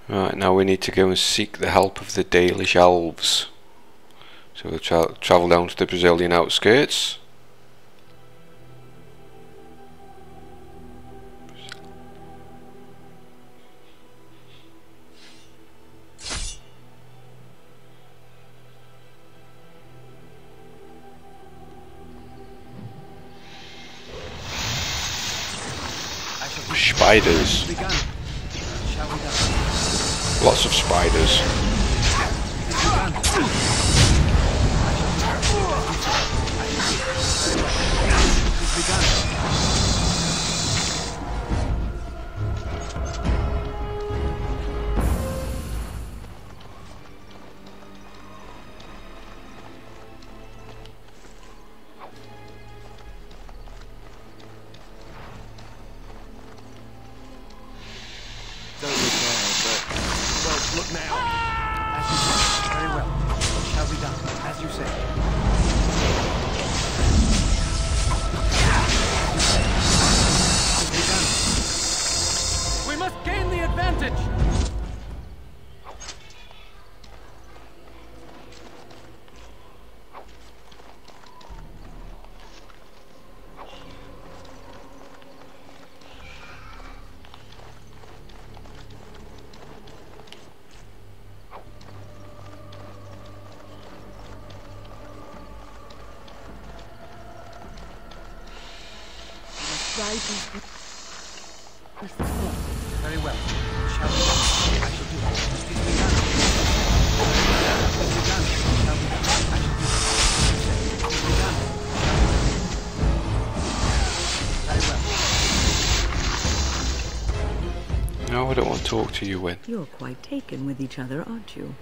Right, now we need to go and seek the help of the Dalish elves. So we'll travel down to the Brazilian outskirts. Spiders. Lots of spiders. Look now. As you say. Very well. What shall be done? As you say. We must gain the advantage. Very well. Shall we done? I shall do it. It is begun. It is begun. Shall we done? I shall do it. It is begun. Very well. No, I don't want to talk to you, Wynne. You're quite taken with each other, aren't you?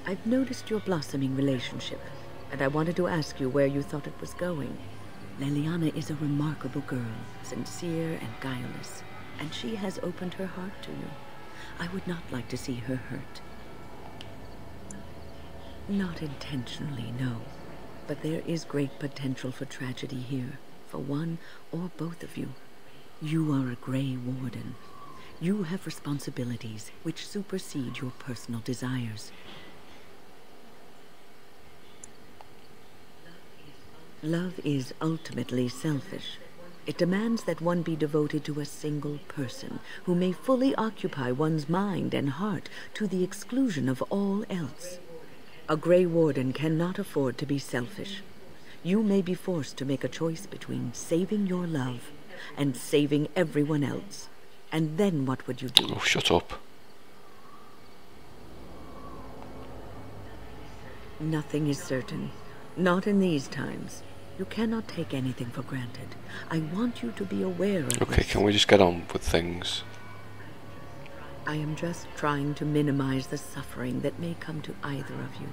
I've noticed your blossoming relationship, and I wanted to ask you where you thought it was going. Leliana is a remarkable girl, sincere and guileless, and she has opened her heart to you. I would not like to see her hurt. Not intentionally, no. But there is great potential for tragedy here, for one or both of you. You are a Grey Warden. You have responsibilities which supersede your personal desires. Love is ultimately selfish. It demands that one be devoted to a single person who may fully occupy one's mind and heart to the exclusion of all else. A Grey Warden cannot afford to be selfish. You may be forced to make a choice between saving your love and saving everyone else. And then what would you do? Oh, shut up. Nothing is certain. Not in these times. You cannot take anything for granted. I want you to be aware of Okay, this. can we just get on with things? I am just trying to minimize the suffering that may come to either of you.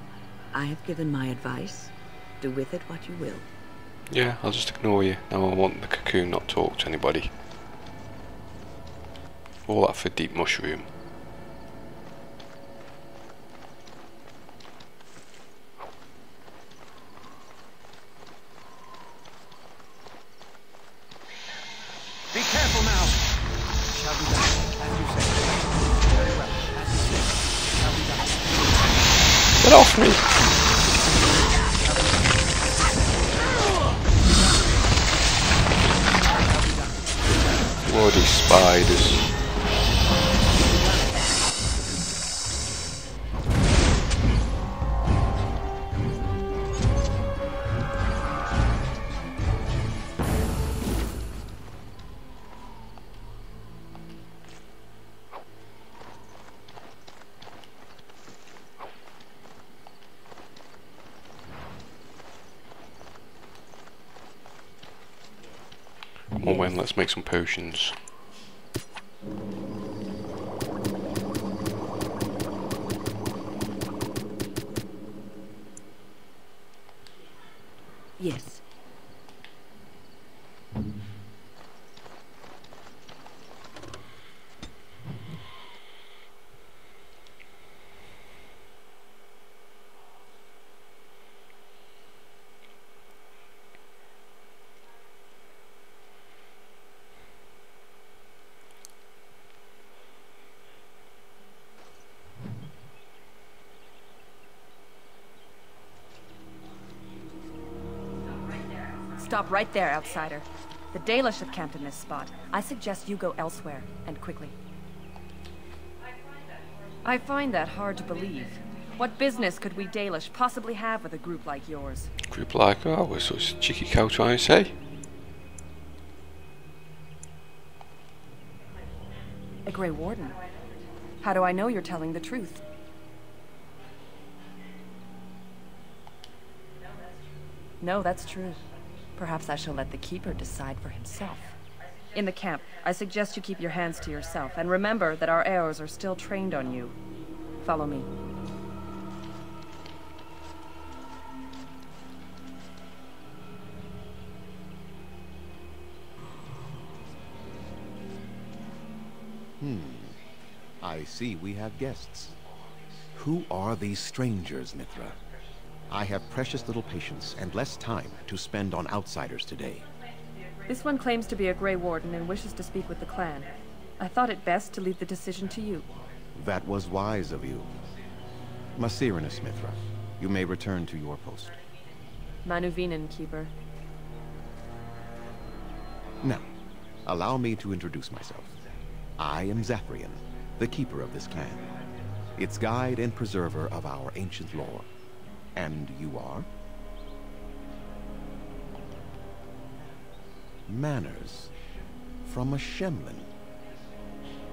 I have given my advice. Do with it what you will. Yeah, I'll just ignore you. Now I want the cocoon not to talk to anybody. All that for deep mushroom. Be careful now. Shall be done. As you say. Very well. As you say. Shall be done. Get off me! Bloody spiders. Come on, Wynne, let's make some potions. Yes. Stop right there, outsider. The Dalish have camped in this spot. I suggest you go elsewhere, and quickly. I find that hard to believe. What business could we Dalish possibly have with a group like yours? Group like ours, what's Cheeky Cow trying to say? A Grey Warden. How do I know you're telling the truth? No, that's true. Perhaps I shall let the Keeper decide for himself. In the camp, I suggest you keep your hands to yourself, and remember that our arrows are still trained on you. Follow me. I see we have guests. Who are these strangers, Mithra? I have precious little patience and less time to spend on outsiders today. This one claims to be a Grey Warden and wishes to speak with the clan. I thought it best to leave the decision to you. That was wise of you. Maserenus, Mithra, you may return to your post. Manuvinen, Keeper. Now, allow me to introduce myself. I am Zafrian, the keeper of this clan, its guide and preserver of our ancient lore. And you are? Manners from a Shemlin.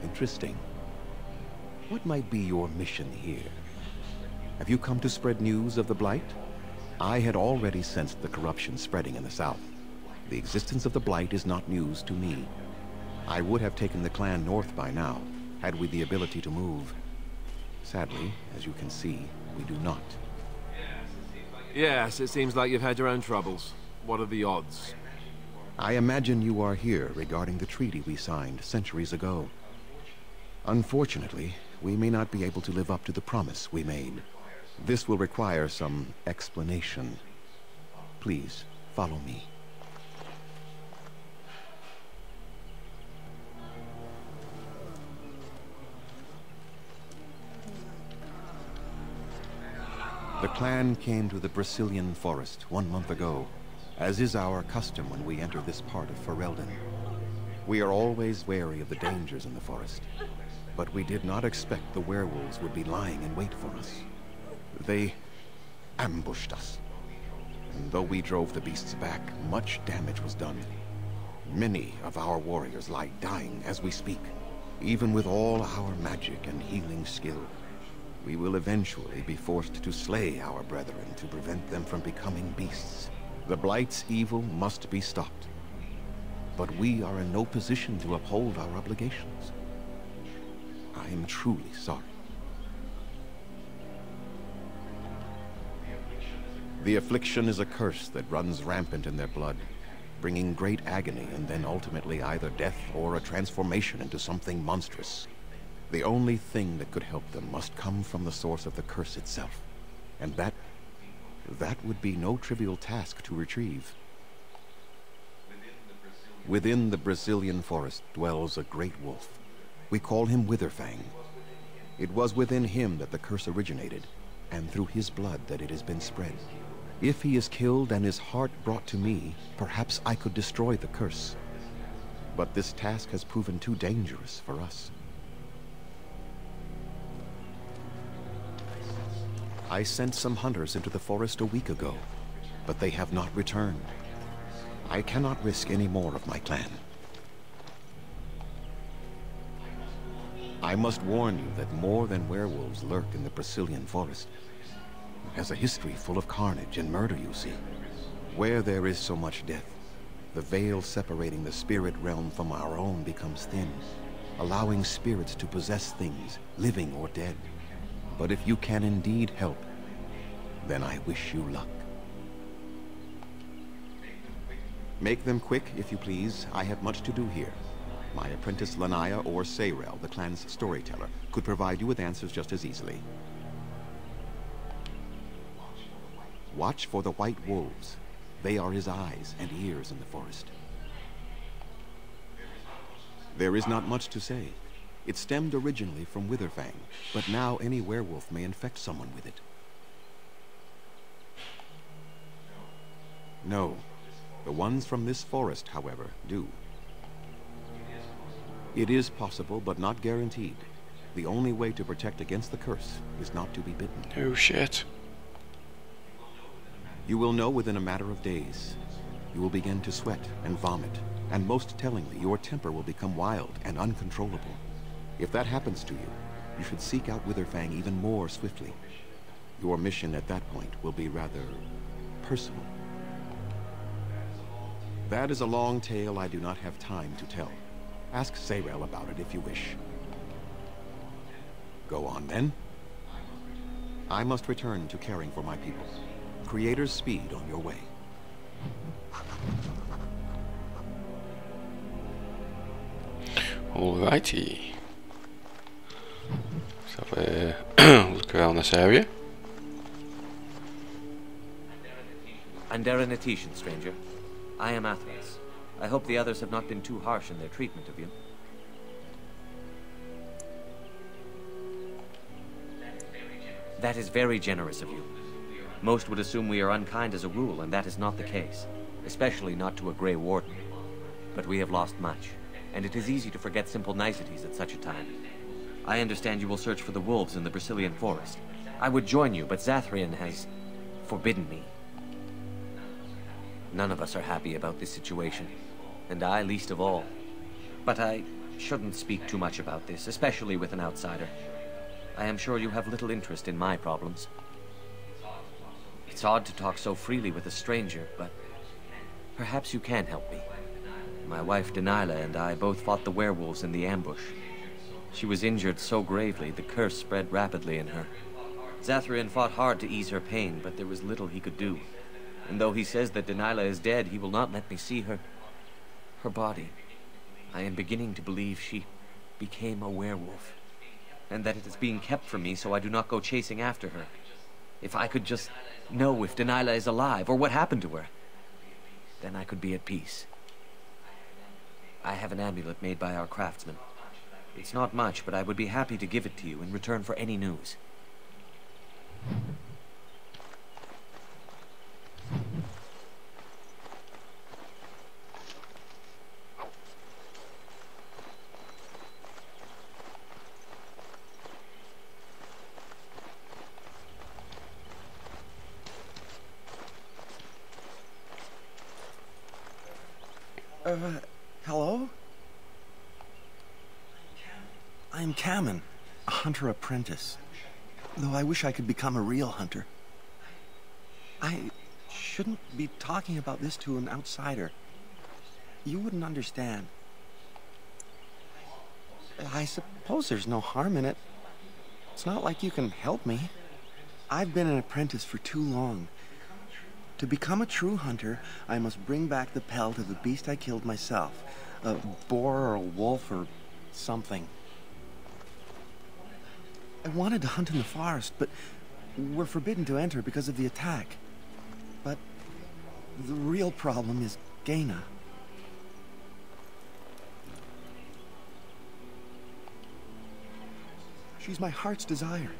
Interesting. What might be your mission here? Have you come to spread news of the Blight? I had already sensed the corruption spreading in the south. The existence of the Blight is not news to me. I would have taken the clan north by now, had we the ability to move. Sadly, as you can see, we do not. Yes, it seems like you've had your own troubles. What are the odds? I imagine you are here regarding the treaty we signed centuries ago. Unfortunately, we may not be able to live up to the promise we made. This will require some explanation. Please, follow me. The clan came to the Brazilian forest 1 month ago, as is our custom when we enter this part of Ferelden. We are always wary of the dangers in the forest, but we did not expect the werewolves would be lying in wait for us. They ambushed us, and though we drove the beasts back, much damage was done. Many of our warriors lie dying as we speak, even with all our magic and healing skill. We will eventually be forced to slay our brethren to prevent them from becoming beasts. The Blight's evil must be stopped. But we are in no position to uphold our obligations. I am truly sorry. The affliction is a curse that runs rampant in their blood, bringing great agony and then ultimately either death or a transformation into something monstrous. The only thing that could help them must come from the source of the curse itself. And that would be no trivial task to retrieve. Within the Brazilian forest dwells a great wolf. We call him Witherfang. It was within him that the curse originated, and through his blood that it has been spread. If he is killed and his heart brought to me, perhaps I could destroy the curse. But this task has proven too dangerous for us. I sent some hunters into the forest a week ago, but they have not returned. I cannot risk any more of my clan. I must warn you that more than werewolves lurk in the Brazilian forest. It has a history full of carnage and murder, you see. Where there is so much death, the veil separating the spirit realm from our own becomes thin, allowing spirits to possess things, living or dead. But if you can indeed help, then I wish you luck. Make them quick, if you please. I have much to do here. My apprentice Lanaya or Sayrel, the clan's storyteller, could provide you with answers just as easily. Watch for the white wolves. They are his eyes and ears in the forest. There is not much to say. It stemmed originally from Witherfang, but now any werewolf may infect someone with it. No, The ones from this forest, however, do. It is possible, but not guaranteed. The only way to protect against the curse is not to be bitten. Oh shit. You will know within a matter of days. You will begin to sweat and vomit, and most tellingly, your temper will become wild and uncontrollable. If that happens to you, you should seek out Witherfang even more swiftly. Your mission at that point will be rather personal. That is a long tale I do not have time to tell. Ask Zayrel about it if you wish. Go on then. I must return to caring for my people. Creator's speed on your way. Alrighty. Let's have a look around this area. Andera Natishan, stranger. I am Athos. I hope the others have not been too harsh in their treatment of you. That is very generous of you. Most would assume we are unkind as a rule, and that is not the case. Especially not to a Grey Warden. But we have lost much, and it is easy to forget simple niceties at such a time. I understand you will search for the wolves in the Brisilian forest. I would join you, but Zathrian has forbidden me. None of us are happy about this situation, and I least of all. But I shouldn't speak too much about this, especially with an outsider. I am sure you have little interest in my problems. It's odd to talk so freely with a stranger, but perhaps you can help me. My wife Denilah and I both fought the werewolves in the ambush. She was injured so gravely, the curse spread rapidly in her. Zathrian fought hard to ease her pain, but there was little he could do. And though he says that Denilah is dead, he will not let me see her body. I am beginning to believe she became a werewolf, and that it is being kept from me so I do not go chasing after her. If I could just know if Denilah is alive, or what happened to her, then I could be at peace. I have an amulet made by our craftsman. It's not much, but I would be happy to give it to you in return for any news. Hello? I am Kamen, a hunter apprentice. Though I wish I could become a real hunter. I shouldn't be talking about this to an outsider. You wouldn't understand. I suppose there's no harm in it. It's not like you can help me. I've been an apprentice for too long. To become a true hunter, I must bring back the pelt of the beast I killed myself. A boar or a wolf or something. I wanted to hunt in the forest, but we're forbidden to enter because of the attack. But the real problem is Gaina. She's my heart's desire.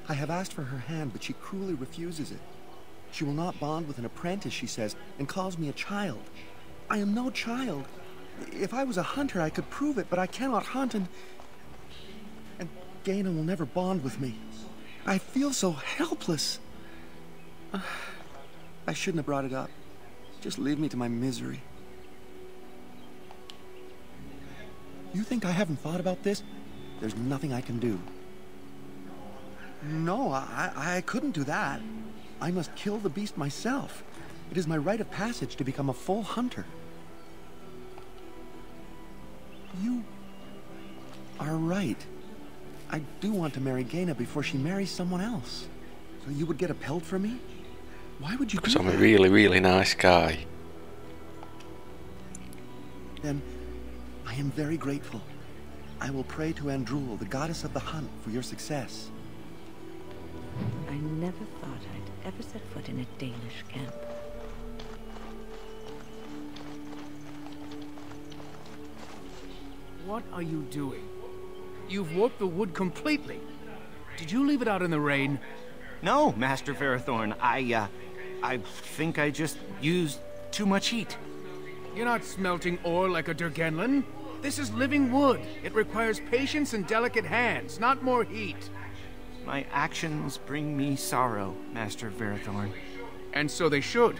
I have asked for her hand, but she cruelly refuses it. She will not bond with an apprentice, she says, and calls me a child. I am no child. If I was a hunter, I could prove it, but I cannot hunt, and Gaina will never bond with me. I feel so helpless. I shouldn't have brought it up. Just leave me to my misery. You think I haven't thought about this? There's nothing I can do. No, I couldn't do that. I must kill the beast myself. It is my rite of passage to become a full hunter. You are right. I do want to marry Gaina before she marries someone else. So you would get a pelt for me? Why would you do that? Because I'm a really, really nice guy. Then I am very grateful. I will pray to Andrul, the goddess of the hunt, for your success. I never thought I'd ever set foot in a Dalish camp. What are you doing? You've warped the wood completely. Did you leave it out in the rain? No, Master Ferrothorn. I think I just used too much heat. You're not smelting ore like a Durgenlin. This is living wood. It requires patience and delicate hands, not more heat. My actions bring me sorrow, Master Verathorn. And so they should.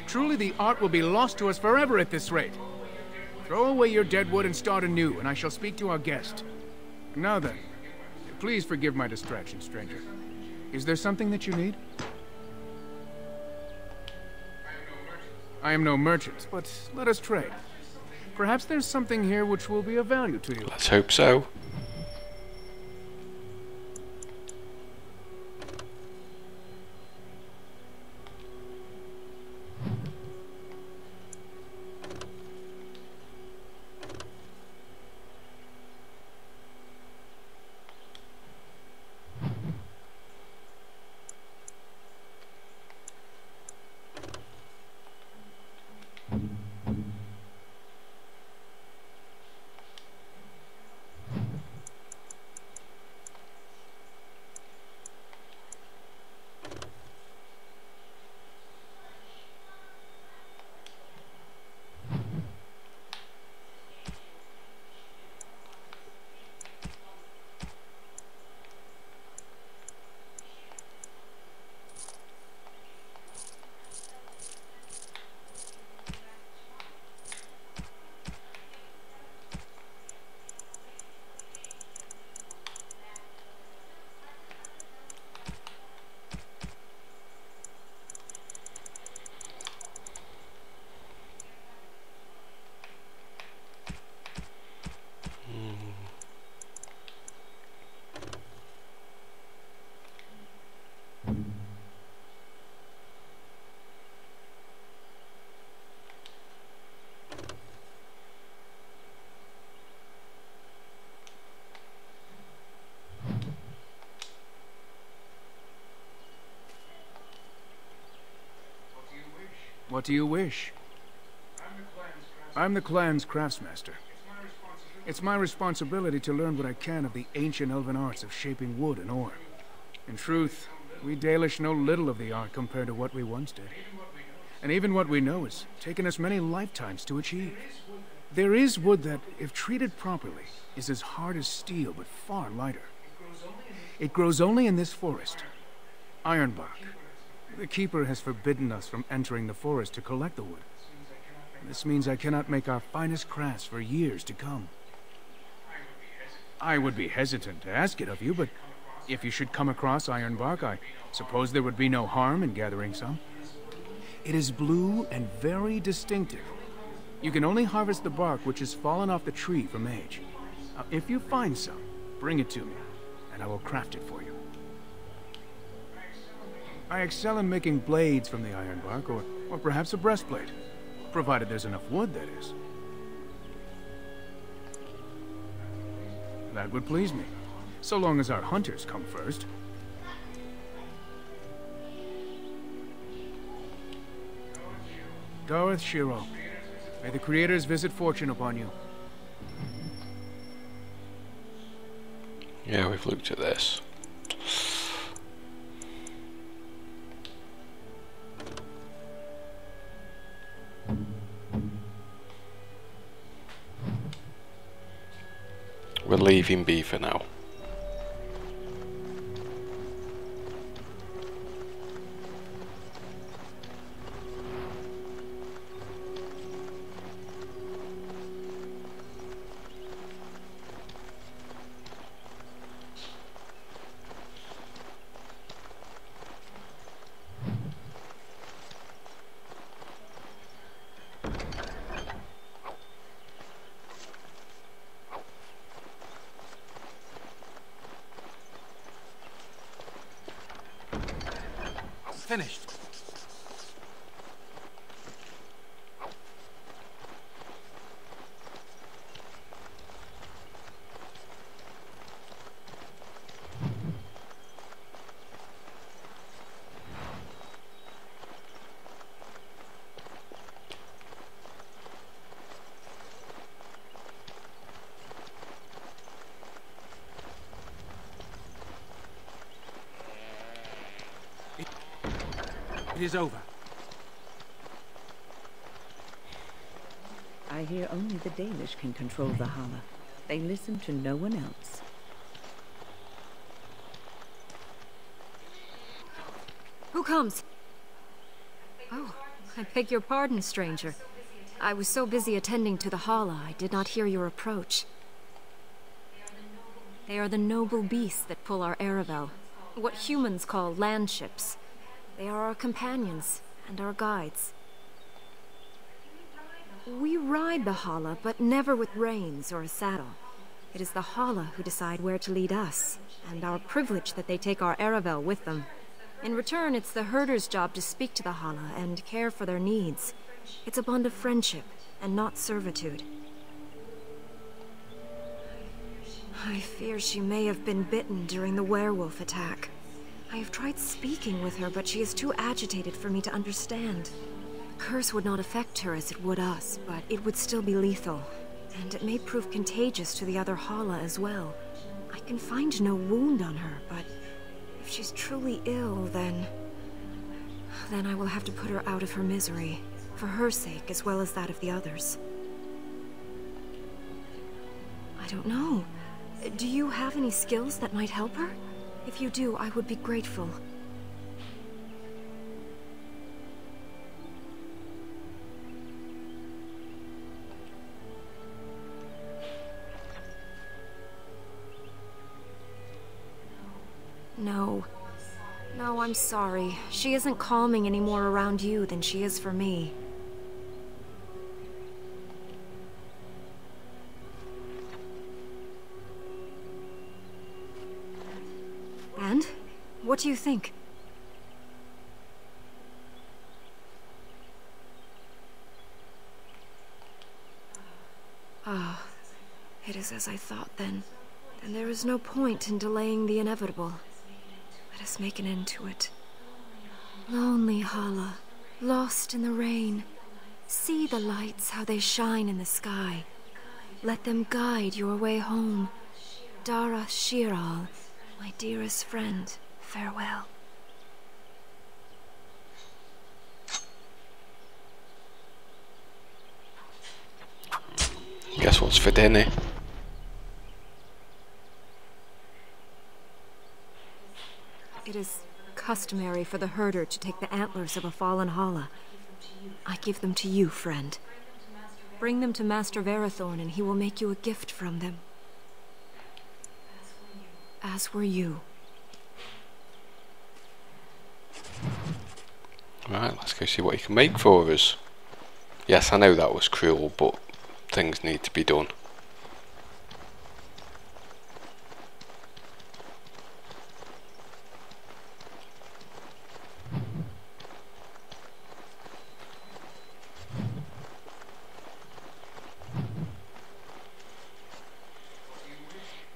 Truly the art will be lost to us forever at this rate. Throw away your dead wood and start anew, and I shall speak to our guest. Now then, please forgive my distraction, stranger. Is there something that you need? I am no merchant, but let us trade. Perhaps there's something here which will be of value to you. Let's hope so. What do you wish? I'm the clan's craftsmaster. It's my responsibility to learn what I can of the ancient elven arts of shaping wood and ore. In truth, we Dalish know little of the art compared to what we once did. And even what we know has taken us many lifetimes to achieve. There is wood that, if treated properly, is as hard as steel but far lighter. It grows only in this forest, Ironbark. The Keeper has forbidden us from entering the forest to collect the wood. This means I cannot make our finest crafts for years to come. I would be hesitant to ask it of you, but if you should come across Ironbark, I suppose there would be no harm in gathering some. It is blue and very distinctive. You can only harvest the bark which has fallen off the tree from age. Now, if you find some, bring it to me, and I will craft it for you. I excel in making blades from the ironbark, or perhaps a breastplate, provided there's enough wood, that is. That would please me, so long as our hunters come first. Dareth Shiro, may the Creators visit fortune upon you. Yeah, we've looked at this. We'll leave him be for now. Finished. It is over. I hear only the Dalish can control the Hala. They listen to no one else. Who comes? Oh, I beg your pardon, stranger. I was so busy attending to the Hala, I did not hear your approach. They are the noble beasts that pull our Aravel, what humans call landships. They are our companions and our guides. We ride the Hala, but never with reins or a saddle. It is the Hala who decide where to lead us, and our privilege that they take our Aravel with them. In return, it's the herder's job to speak to the Hala and care for their needs. It's a bond of friendship, and not servitude. I fear she may have been bitten during the werewolf attack. I have tried speaking with her, but she is too agitated for me to understand. The curse would not affect her as it would us, but it would still be lethal. And it may prove contagious to the other Hala as well. I can find no wound on her, but if she's truly ill, then I will have to put her out of her misery. For her sake, as well as that of the others. I don't know. Do you have any skills that might help her? If you do, I would be grateful. No. No, I'm sorry. She isn't calming any more around you than she is for me. And? What do you think? Ah, it is as I thought then. Then there is no point in delaying the inevitable. Let us make an end to it. Lonely Hala, lost in the rain. See the lights, how they shine in the sky. Let them guide your way home. Dara Shiral, my dearest friend, farewell. Guess what's for dinner? It is customary for the herder to take the antlers of a fallen Hala. I give them to you, friend. Bring them to Master Varathorn and he will make you a gift from them. As were you. Right, let's go see what he can make for us. Yes, I know that was cruel, but things need to be done.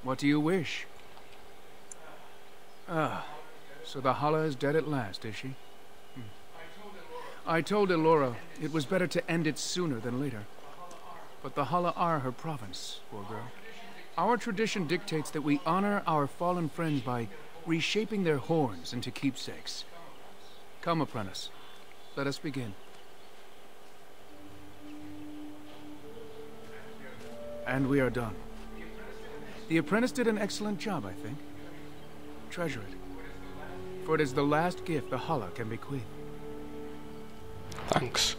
What do you wish? Ah, so the Hala is dead at last, is she? I told Elora it was better to end it sooner than later. But the Hala are her province, poor girl. Our tradition dictates that we honor our fallen friends by reshaping their horns into keepsakes. Come, apprentice. Let us begin. And we are done. The apprentice did an excellent job, I think. Treasure it. For it is the last gift the Hala can bequeath. Thanks.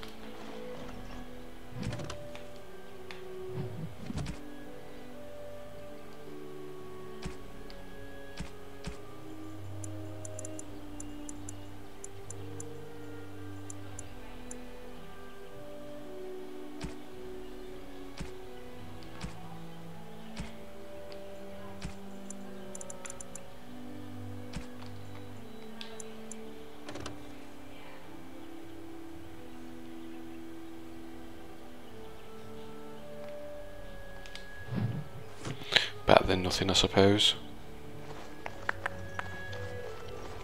Better than nothing, I suppose.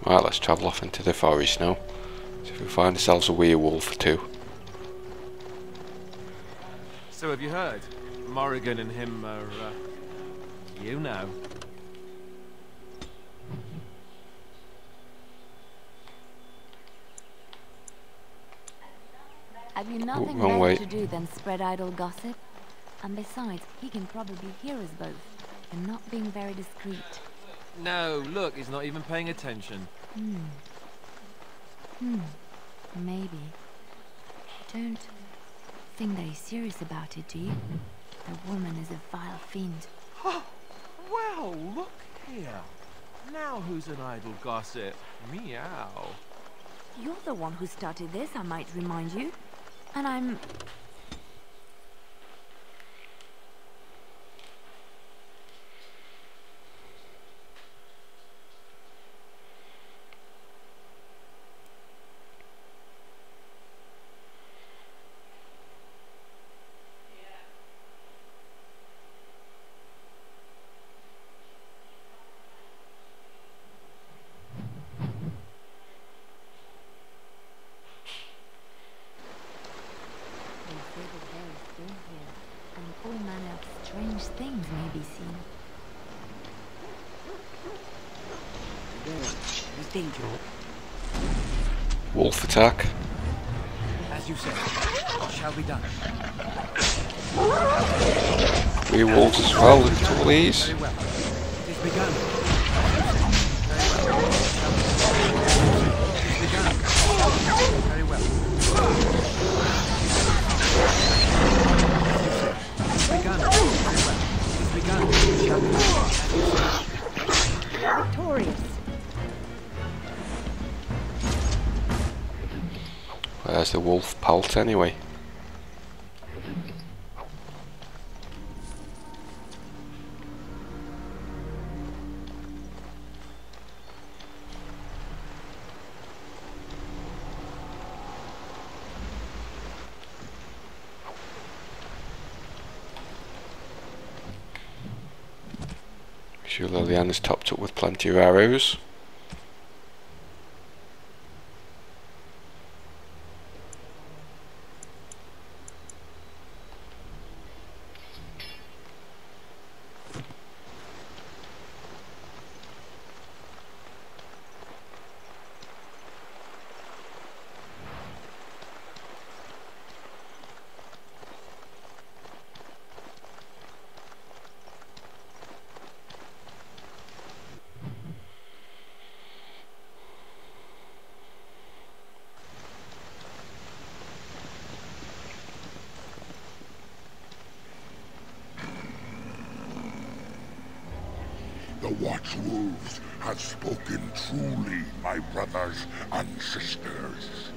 Right, let's travel off into the forest now. See if we find ourselves a werewolf too. So have you heard? Morrigan and him are, you know. Have you nothing wrong better way. to do than spread idle gossip? And besides, he can probably hear us both, and not being very discreet. No, look, he's not even paying attention. Maybe. Don't think that he's serious about it, do you? The woman is a vile fiend. Well, look here. Now who's an idle gossip? Meow. You're the one who started this, I might remind you. And I'm... strange things may be seen. There's danger. Wolf attack. As you said, it shall be done. Werewolves as well, look at all these. Very well. It is begun. Very well. Victorious. Where's the wolf pelt anyway? Sure, Liliana's topped up with plenty of arrows. The Watchwolves have spoken truly, my brothers and sisters.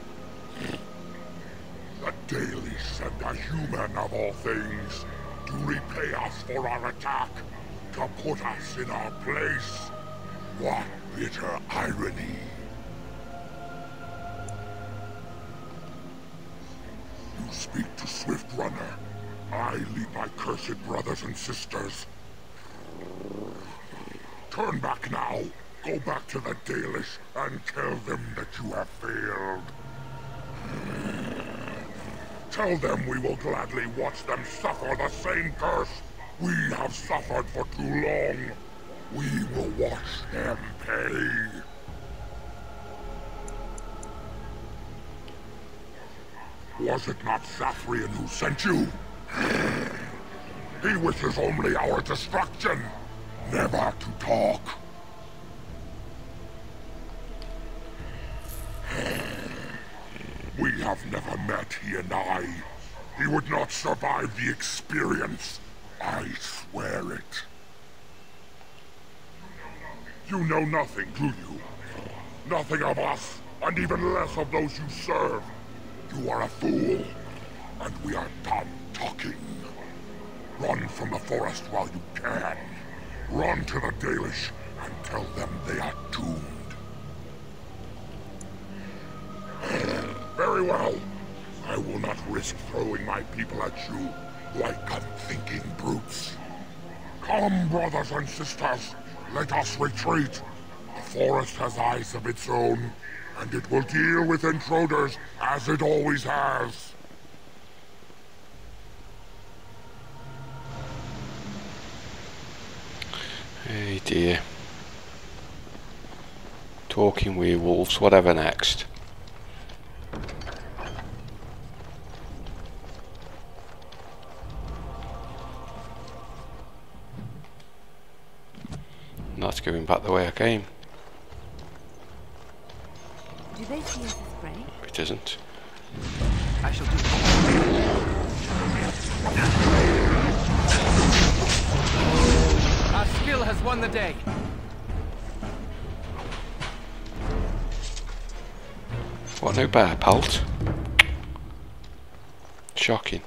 The Dalish sent a human of all things to repay us for our attack, to put us in our place. What bitter irony. You speak to Swift-Runner. I lead my cursed brothers and sisters. Turn back now. Go back to the Dalish and tell them that you have failed. Tell them we will gladly watch them suffer the same curse we have suffered for too long. We will watch them pay. Was it not Sathrian who sent you? He wishes only our destruction. Never to talk. We have never met, he and I. He would not survive the experience. I swear it. You know nothing, do you? Nothing of us, and even less of those you serve. You are a fool, and we are done talking. Run from the forest while you can. Run to the Dalish and tell them they are doomed. Very well. I will not risk throwing my people at you like unthinking brutes. Come, brothers and sisters, let us retreat. The forest has eyes of its own, and it will deal with intruders as it always has. Hey dear. Talking werewolves, whatever next? Not going back the way I came. Do they see us as prey? It isn't. I shall do it. Our skill has won the day. What, no bear pelt? Shocking.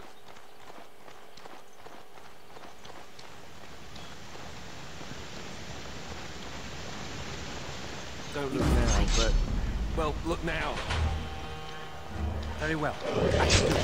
Don't look now, but... Well, look now. Very well. I shall do it.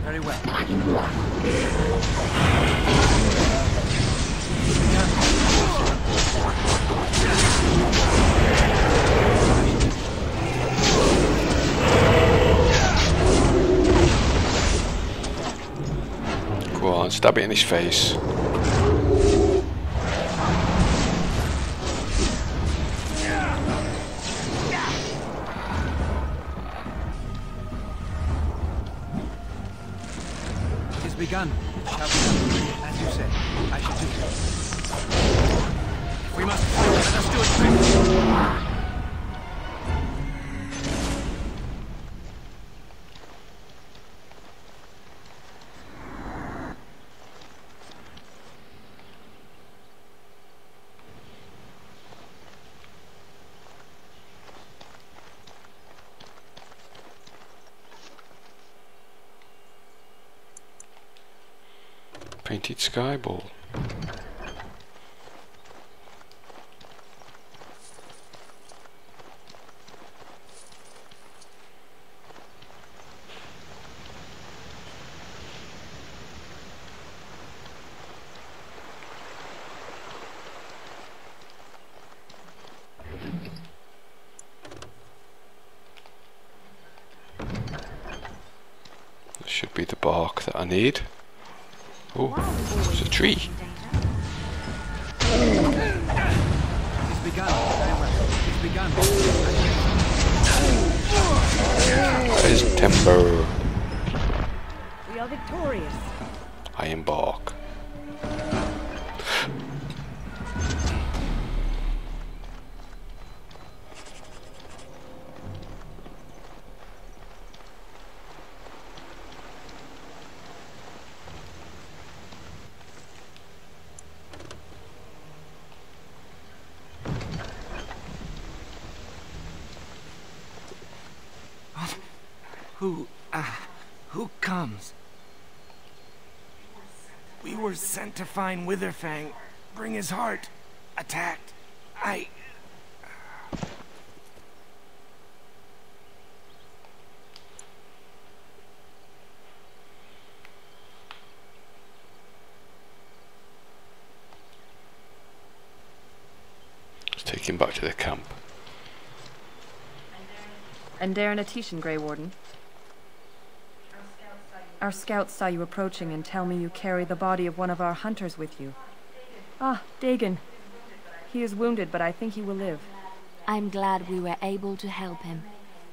Very well. Go on, stab it in his face. Begun. Shall we? As you say, I shall do it. We must. Let us do it quickly. Painted sky ball. This should be the bark that I need. Oh, there's a tree. It is begun. Very well. It is begun. That is timber. We are victorious. I am bark. Who comes? We were sent to find Witherfang, bring his heart. Attacked. Let's take him back to the camp. And Darren Atishan, Grey Warden. Our scouts saw you approaching and tell me you carry the body of one of our hunters with you. Ah, Dagon. He is wounded, but I think he will live. I'm glad we were able to help him.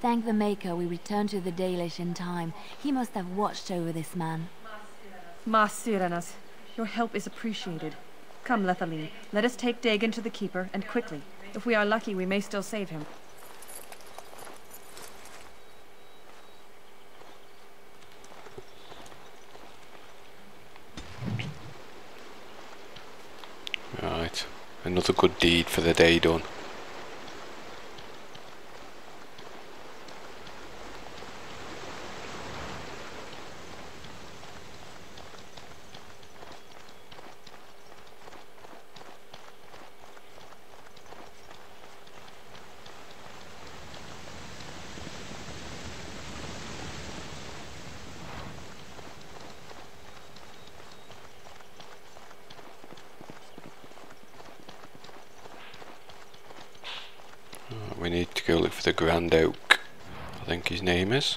Thank the Maker we returned to the Dalish in time. He must have watched over this man. Mas Syranas, your help is appreciated. Come, Lethaline, let us take Dagon to the Keeper, and quickly. If we are lucky, we may still save him. Right, another good deed for the day done. we need to go look for the Grand Oak, I think his name is.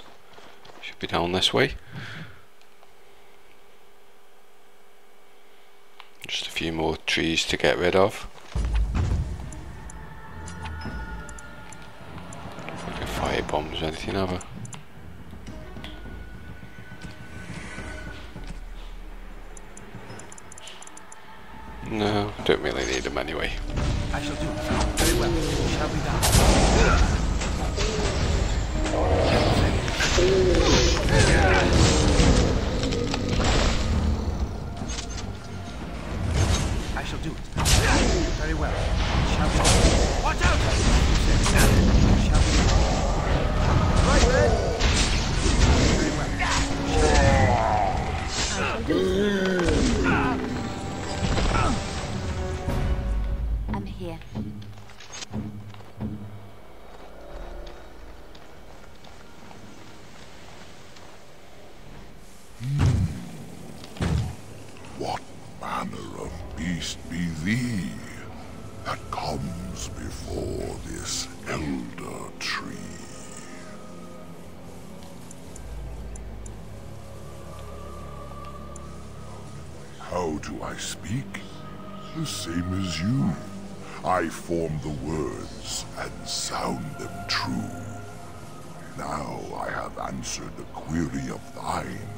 Should be down this way. Just a few more trees to get rid of. Like fire bombs or anything ever. No, don't really need them anyway. I shall do it. Very well. It shall be done. I shall do it. Very well. It shall be done. Watch out! It shall be done. Right, man. Very well. I shall do it. I'm here. What manner of beast be thee that comes before this elder tree? How do I speak? The same as you. I form the words and sound them true. Now I have answered a query of thine,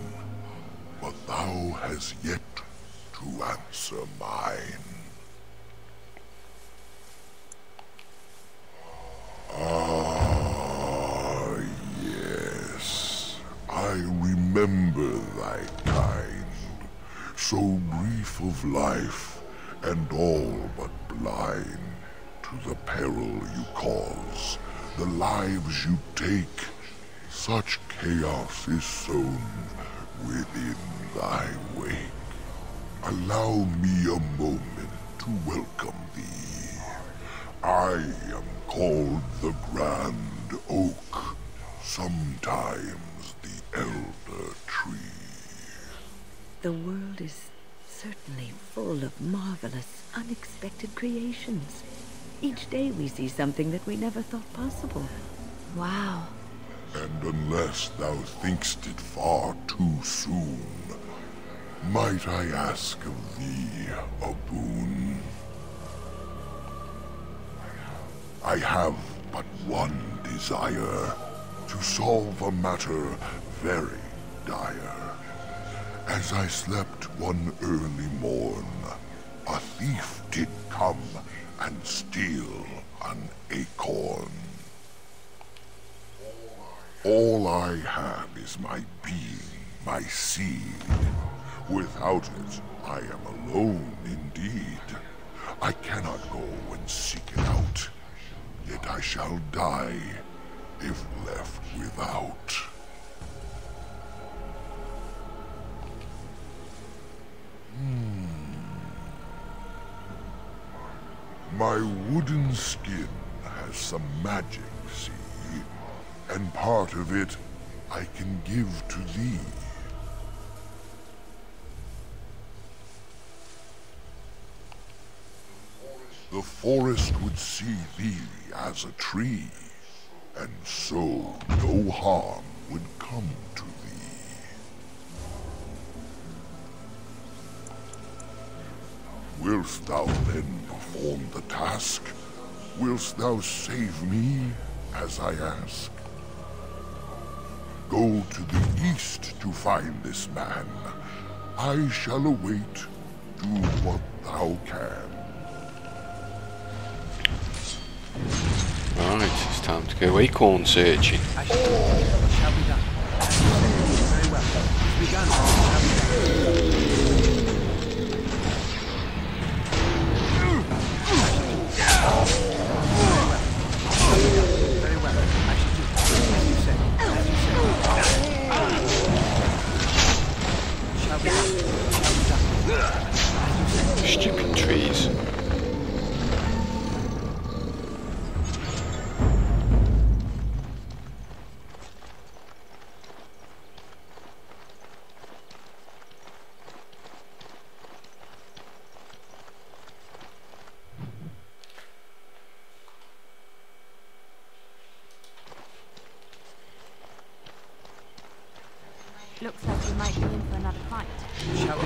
but thou hast yet to answer mine. Ah, yes. I remember thy kind, so brief of life, and all but blind to the peril you cause, the lives you take. Such chaos is sown within thy wake. Allow me a moment to welcome thee. I am called the Grand Oak, sometimes the Elder Tree. The world is certainly full of marvelous, unexpected creations. Each day we see something that we never thought possible. Wow. And unless thou thinkst it far too soon, might I ask of thee a boon? I have but one desire, to solve a matter very dire. As I slept one early morn, a thief did come and steal an acorn. All I have is my being, my seed. Without it, I am alone indeed. I cannot go and seek it out, yet I shall die if left without. My wooden skin has some magic, see, and part of it I can give to thee. The forest would see thee as a tree, and so no harm would come to thee. Wilt thou then perform the task? Wilt thou save me, as I ask? Go to the east to find this man. I shall await. Do what thou can. Right, it's time to go acorn searching. I shall do it. It shall be done. Very well. It's begun. It shall be done. Very well. I shall do it. As you say. As you say. It shall be done. It shall be done. As you say. Stupid trees. You might be in for another fight. Shall we?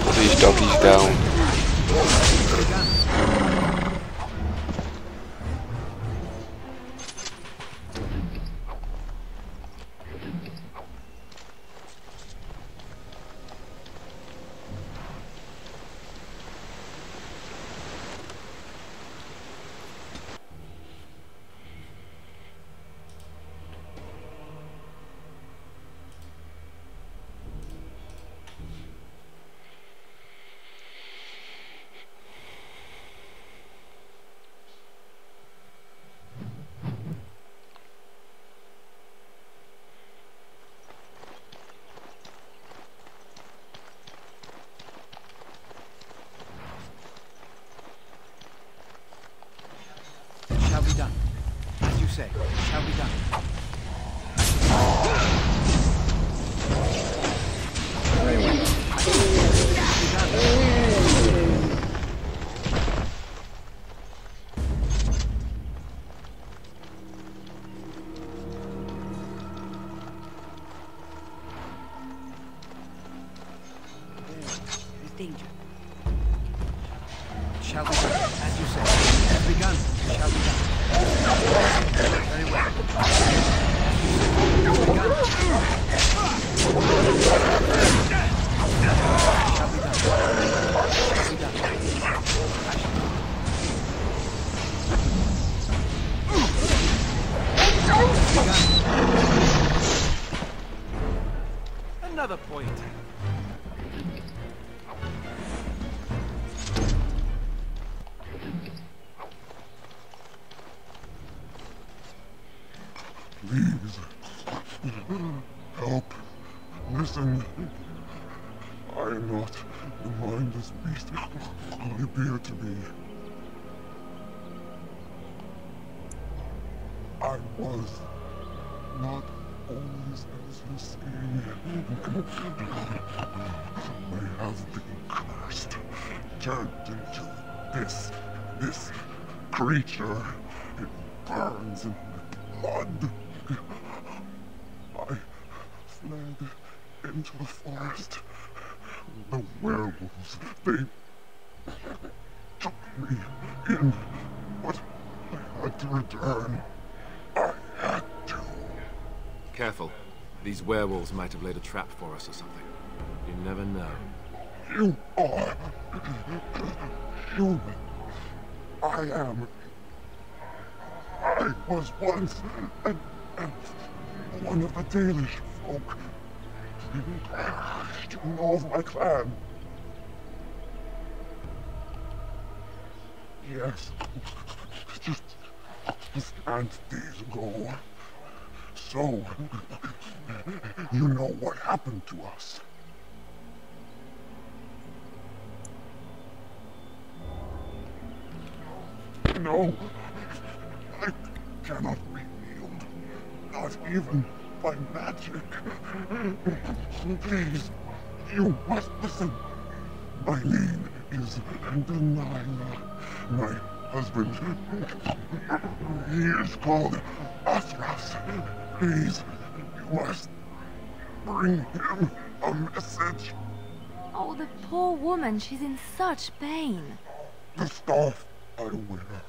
Put these doggies down. Shall be done. As you say, shall be done. Very well. Shall be done. There's danger. Shall be done. As you say. Has begun. Shall be done. Very well. Has begun. Shall be done. Shall be done. Begun. Another point. Please. Help. Listen. I am not the mindless beast I appear to be. I was not always as you say. I have been cursed, turned into this creature. It burns in my blood. I fled into the forest. The werewolves, they took me in, but I had to return. I had to. Careful. These werewolves might have laid a trap for us or something. You never know. You are human. I am. I was once one of the Dalish folk. You know of my clan. Yes. Just days ago. So, you know what happened to us. No. I cannot be healed. Not even by magic. Please, you must listen. My name is Denilah. My husband, he is called Athras. Please, you must bring him a message. Oh, the poor woman. She's in such pain. The scarf I wear